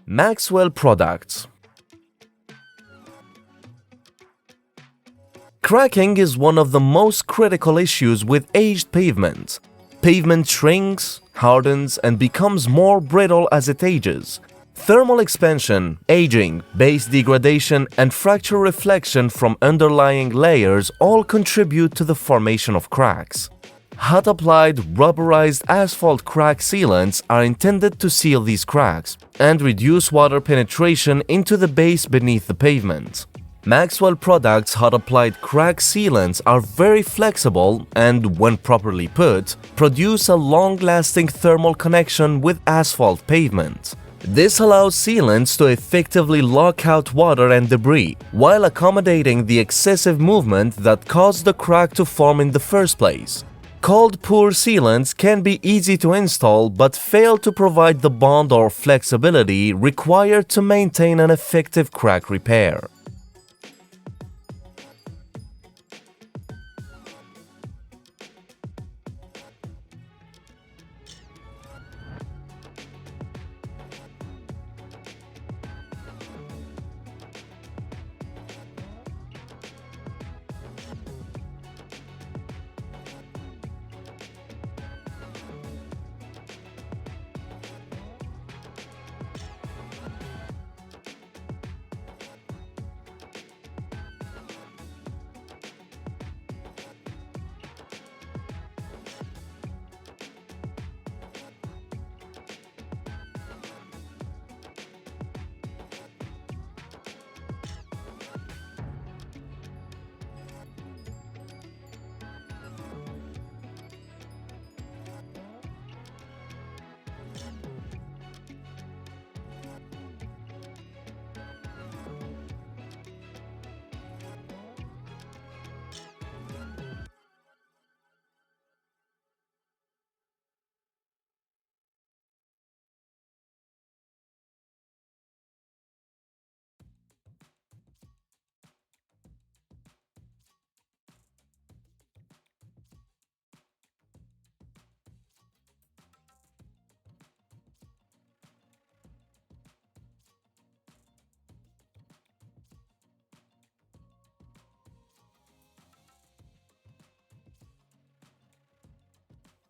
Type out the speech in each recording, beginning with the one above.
Maxwell Products. Cracking is one of the most critical issues with aged pavement. Pavement shrinks, hardens, and becomes more brittle as it ages. Thermal expansion, aging, base degradation, and fracture reflection from underlying layers all contribute to the formation of cracks. Hot-applied, rubberized asphalt crack sealants are intended to seal these cracks and reduce water penetration into the base beneath the pavement. Maxwell Products hot-applied crack sealants are very flexible and, when properly put, produce a long-lasting thermal connection with asphalt pavement. This allows sealants to effectively lock out water and debris, while accommodating the excessive movement that caused the crack to form in the first place. Cold-pour sealants can be easy to install but fail to provide the bond or flexibility required to maintain an effective crack repair.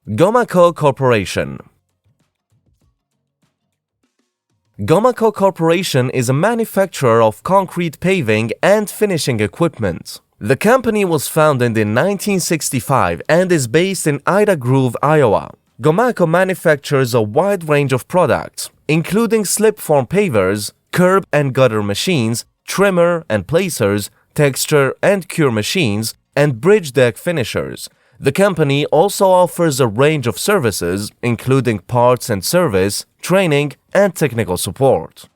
GOMACO Corporation. GOMACO Corporation is a manufacturer of concrete paving and finishing equipment. The company was founded in 1965 and is based in Ida Grove, Iowa. GOMACO manufactures a wide range of products, including slip-form pavers, curb and gutter machines, trimmer and placers, texture and cure machines, and bridge deck finishers. The company also offers a range of services, including parts and service, training, and technical support.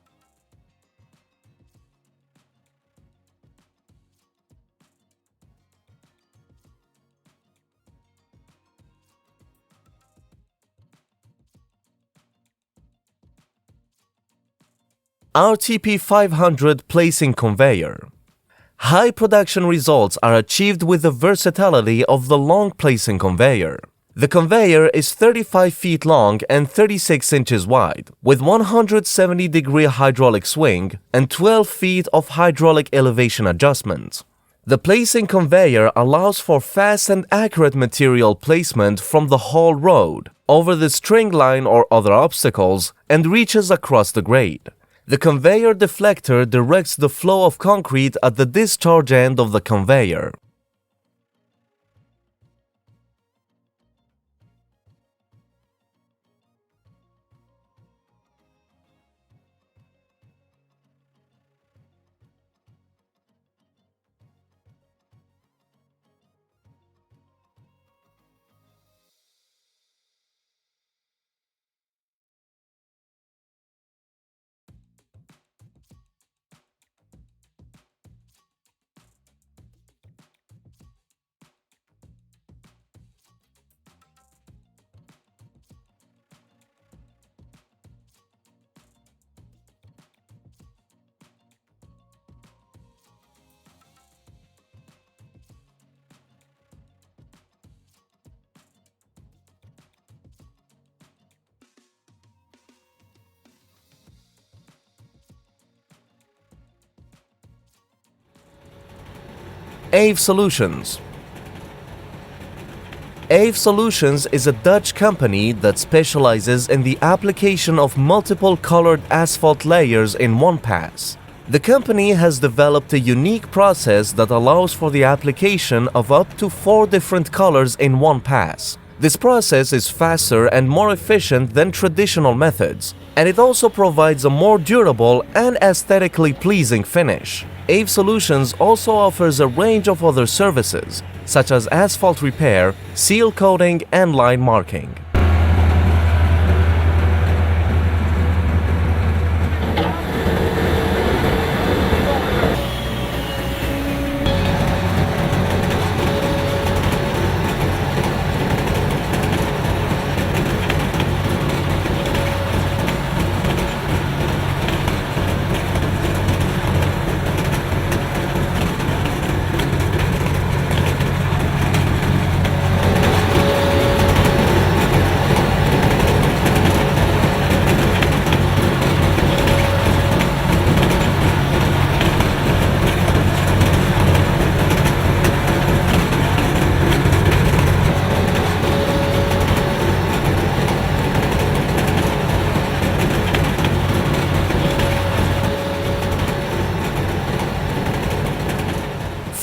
RTP 500 Placing Conveyor. High production results are achieved with the versatility of the long placing conveyor. The conveyor is 35 feet long and 36 inches wide, with 170-degree hydraulic swing and 12 feet of hydraulic elevation adjustment. The placing conveyor allows for fast and accurate material placement from the haul road, over the string line or other obstacles, and reaches across the grade. The conveyor deflector directs the flow of concrete at the discharge end of the conveyor. AveSolutions. AveSolutions is a Dutch company that specializes in the application of multiple colored asphalt layers in one pass. The company has developed a unique process that allows for the application of up to 4 different colors in one pass. This process is faster and more efficient than traditional methods, and it also provides a more durable and aesthetically pleasing finish. AveSolutions also offers a range of other services, such as asphalt repair, seal coating, and line marking.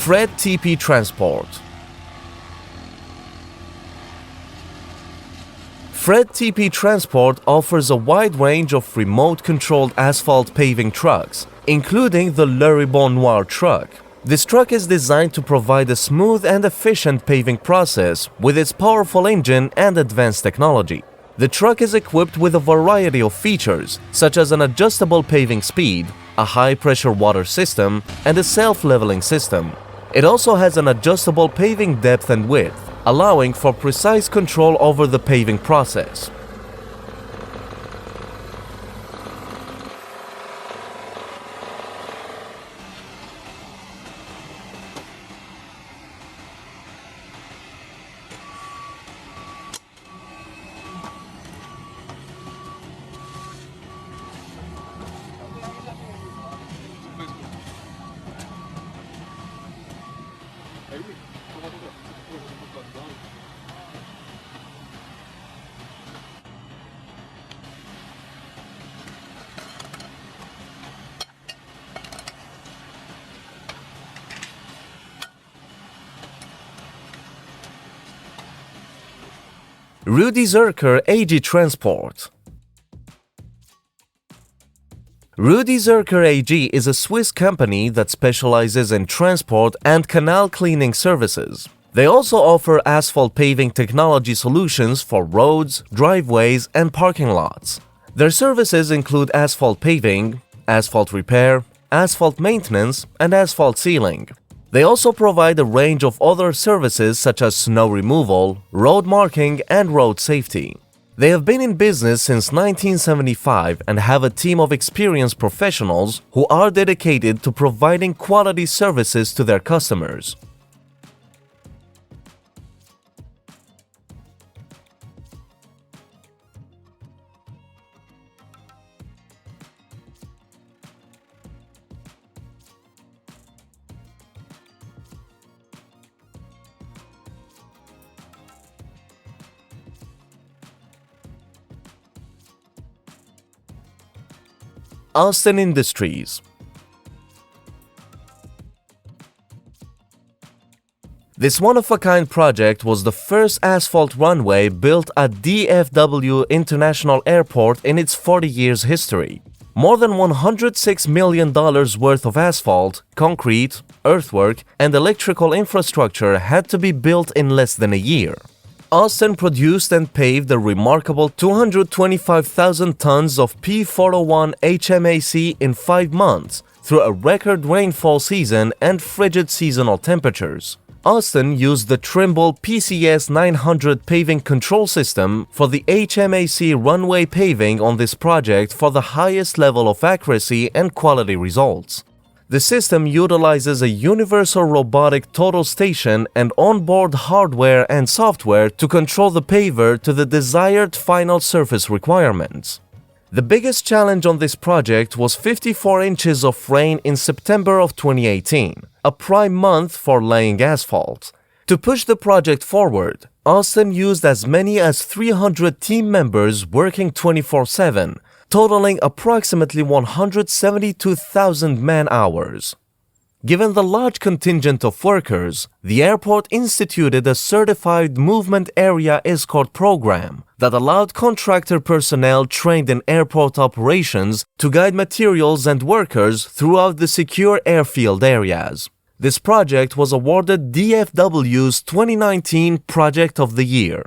Ruedi Transport. Ruedi Transport offers a wide range of remote-controlled asphalt paving trucks, including the Ruedi Noir truck. This truck is designed to provide a smooth and efficient paving process with its powerful engine and advanced technology. The truck is equipped with a variety of features, such as an adjustable paving speed, a high-pressure water system, and a self-leveling system. It also has an adjustable paving depth and width, allowing for precise control over the paving process. Zürcher AG Transport. Zürcher AG is a Swiss company that specializes in transport and canal cleaning services. They also offer asphalt paving technology solutions for roads, driveways, and parking lots. Their services include asphalt paving, asphalt repair, asphalt maintenance, and asphalt sealing. They also provide a range of other services such as snow removal, road marking, and road safety. They have been in business since 1975 and have a team of experienced professionals who are dedicated to providing quality services to their customers. Austin Industries. This one-of-a-kind project was the first asphalt runway built at DFW International Airport in its 40 years history. More than $106 million worth of asphalt, concrete, earthwork, and electrical infrastructure had to be built in less than a year. Austin produced and paved a remarkable 225,000 tons of P401 HMAC in 5 months through a record rainfall season and frigid seasonal temperatures. Austin used the Trimble PCS 900 paving control system for the HMAC runway paving on this project for the highest level of accuracy and quality results. The system utilizes a universal robotic total station and onboard hardware and software to control the paver to the desired final surface requirements. The biggest challenge on this project was 54 inches of rain in September of 2018, a prime month for laying asphalt. To push the project forward, Austin used as many as 300 team members working 24/7, totaling approximately 172,000 man-hours. Given the large contingent of workers, the airport instituted a certified movement area escort program that allowed contractor personnel trained in airport operations to guide materials and workers throughout the secure airfield areas. This project was awarded DFW's 2019 Project of the Year.